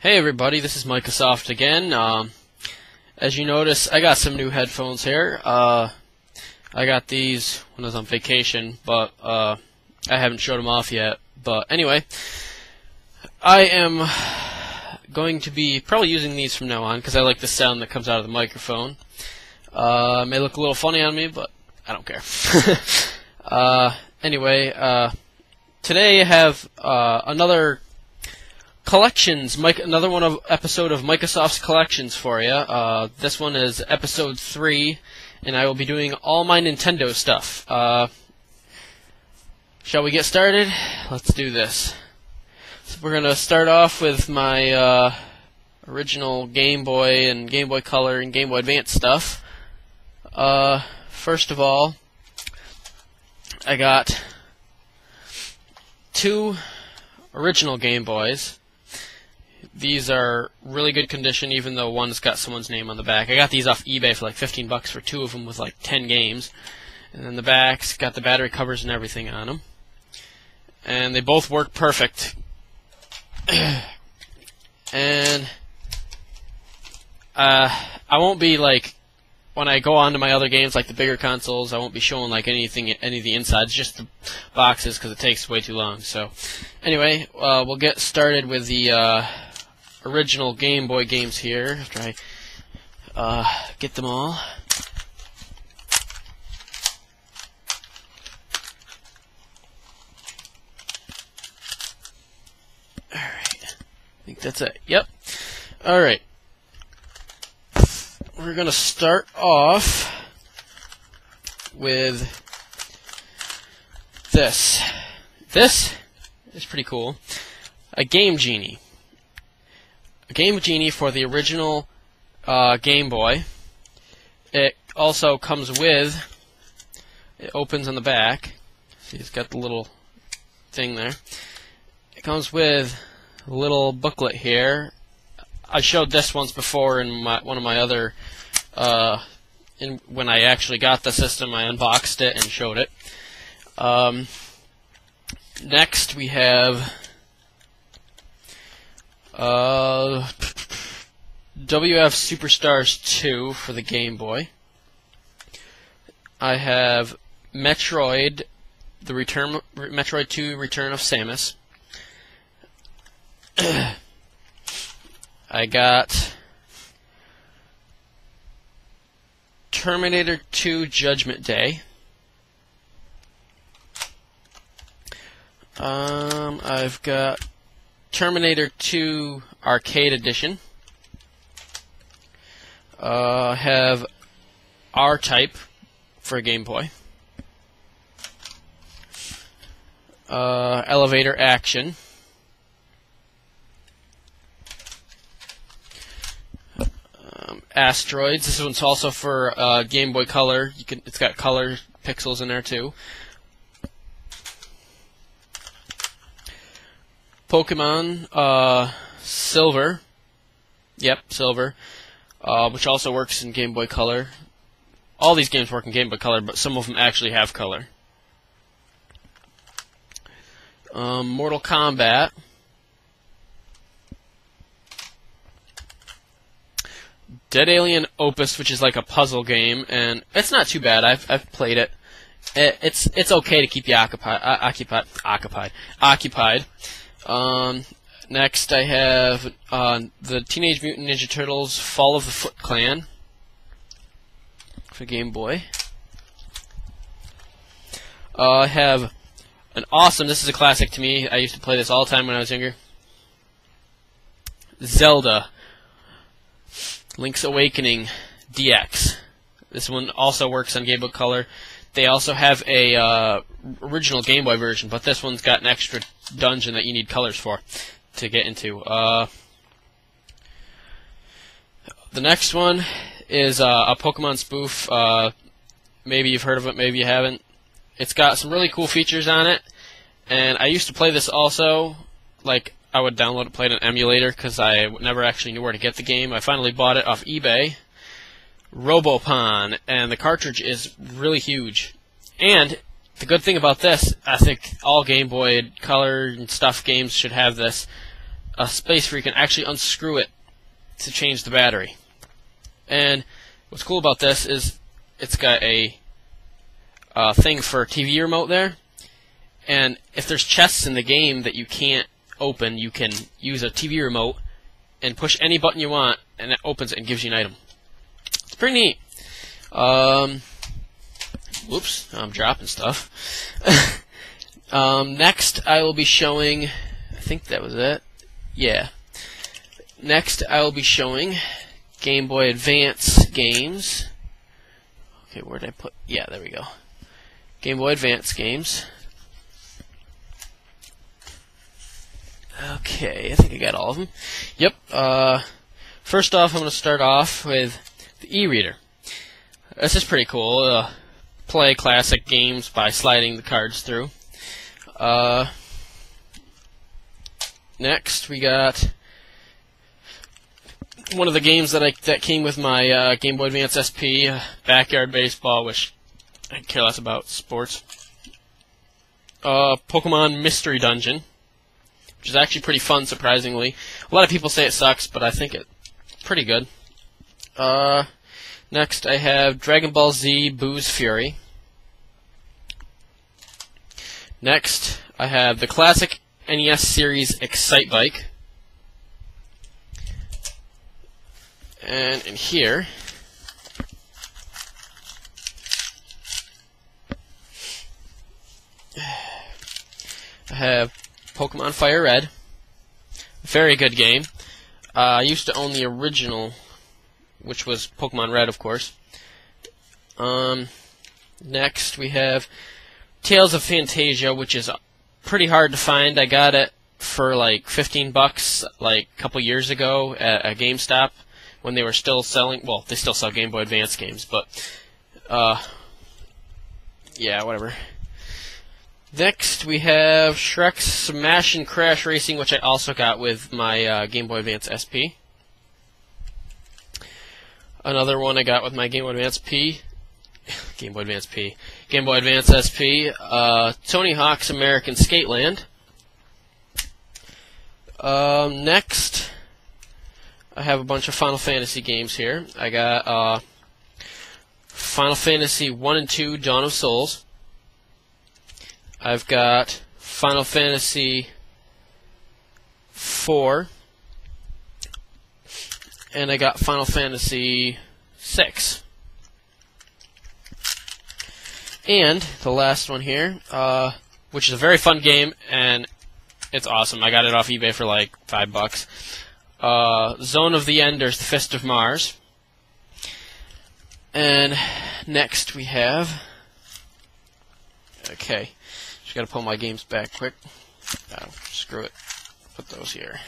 Hey everybody, this is MicahSoft's again. As you notice, I got some new headphones here. I got these when I was on vacation, but I haven't showed them off yet. But anyway, I am going to be probably using these from now on because I like the sound that comes out of the microphone. It may look a little funny on me, but I don't care. Anyway, today I have another collections, another episode of MicahSoft's collections for you. This one is episode 3, and I will be doing all my Nintendo stuff. Shall we get started? Let's do this. So we're gonna start off with my original Game Boy and Game Boy Color and Game Boy Advance stuff. First of all, I got 2 original Game Boys. These are really good condition, even though one's got someone's name on the back. I got these off eBay for like 15 bucks for 2 of them with like 10 games. And then the back's got the battery covers and everything on them. And they both work perfect. And I won't be like, when I go on to my other games, like the bigger consoles, I won't be showing like any of the insides, just the boxes, because it takes way too long. So, anyway, we'll get started with the original Game Boy games here after I get them all. Alright, I think that's it. Yep. Alright. We're going to start off with this. This is pretty cool. A Game Genie. A Game Genie for the original Game Boy. It also comes with, it opens on the back. See, it's got the little thing there. It comes with a little booklet here. I showed this once before in one of my other, when I actually got the system, I unboxed it and showed it. Next we have WF Superstars 2 for the Game Boy. I have Metroid, Metroid 2 Return of Samus. I got Terminator 2 Judgment Day. I've got Terminator 2 Arcade Edition. I have R-Type for a Game Boy. Elevator Action. Asteroids. This one's also for Game Boy Color. It's got color pixels in there too. Pokemon Silver. Yep, Silver. Which also works in Game Boy Color. All these games work in Game Boy Color, but some of them actually have color. Mortal Kombat. Dead Alien Opus, which is like a puzzle game, and it's not too bad. I've played it. It's okay to keep you occupied. Next, I have the Teenage Mutant Ninja Turtles: Fall of the Foot Clan for Game Boy. I have an awesome. This is a classic to me. I used to play this all the time when I was younger. Zelda. Link's Awakening DX. This one also works on Game Boy Color. They also have a original Game Boy version, but this one's got an extra dungeon that you need colors for to get into. The next one is a Pokemon spoof. Maybe you've heard of it, maybe you haven't. It's got some really cool features on it, and I used to play this also, like, I would download it, play it on an emulator, because I never actually knew where to get the game. I finally bought it off eBay. Robopon, and the cartridge is really huge. And the good thing about this, I think all Game Boy Color and stuff games should have this. a space where you can actually unscrew it to change the battery. And what's cool about this is it's got a thing for TV remote there, and if there's chests in the game that you can't open, you can use a TV remote and push any button you want, and it opens it and gives you an item. It's pretty neat. Whoops, I'm dropping stuff. Next, I will be showing, I think that was it. Yeah. Next, I will be showing Game Boy Advance games. Okay, where did I put? Yeah, there we go. Game Boy Advance games. Okay, I think I got all of them. Yep. First off, I'm going to start off with the e-reader. This is pretty cool. Play classic games by sliding the cards through. Next, we got one of the games that came with my Game Boy Advance SP, Backyard Baseball, which I care less about sports. Pokemon Mystery Dungeon, which is actually pretty fun, surprisingly. A lot of people say it sucks, but I think it's pretty good. Next, I have Dragon Ball Z Boo's Fury. Next, I have the classic NES series Excite Bike. And in here, I have Pokemon Fire Red. Very good game. I used to own the original, which was Pokemon Red, of course. Next, we have Tales of Fantasia, which is pretty hard to find. I got it for like $15 like a couple years ago at a GameStop when they were still selling. Well, they still sell Game Boy Advance games, but yeah, whatever. Next, we have Shrek's Smash and Crash Racing, which I also got with my Game Boy Advance SP. Another one I got with my Game Boy Advance Game Boy Advance SP, Tony Hawk's American Skateland. Next, I have a bunch of Final Fantasy games here. I got Final Fantasy 1 and 2 Dawn of Souls. I've got Final Fantasy 4. And I got Final Fantasy 6. And the last one here, which is a very fun game, and it's awesome. I got it off eBay for like $5. Zone of the Enders, The Fist of Mars. And next we have, okay, just gotta pull my games back quick. Oh, screw it. Put those here.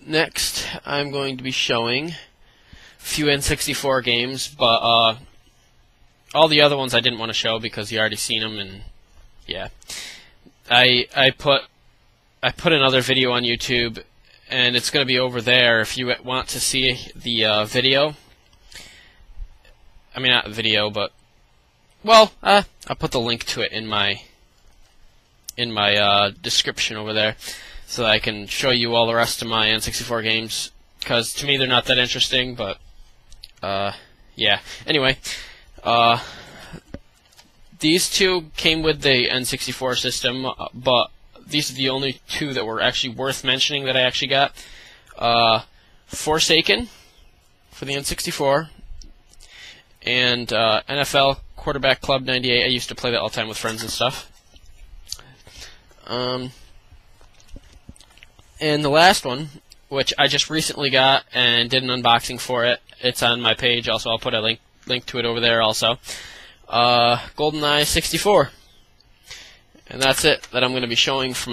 Next, I'm going to be showing a few N64 games, but all the other ones I didn't want to show because you already seen them, and yeah, I put another video on YouTube, and it's going to be over there if you want to see the video. I mean, not video, but well, I'll put the link to it in my description over there, so that I can show you all the rest of my N64 games, because to me they're not that interesting, but yeah. Anyway, these two came with the N64 system, but these are the only two that were actually worth mentioning that I actually got. Forsaken for the N64, and NFL Quarterback Club 98. I used to play that all the time with friends and stuff. And the last one, which I just recently got and did an unboxing for it, it's on my page. Also, I'll put a link to it over there also. GoldenEye 64. And that's it that I'm going to be showing from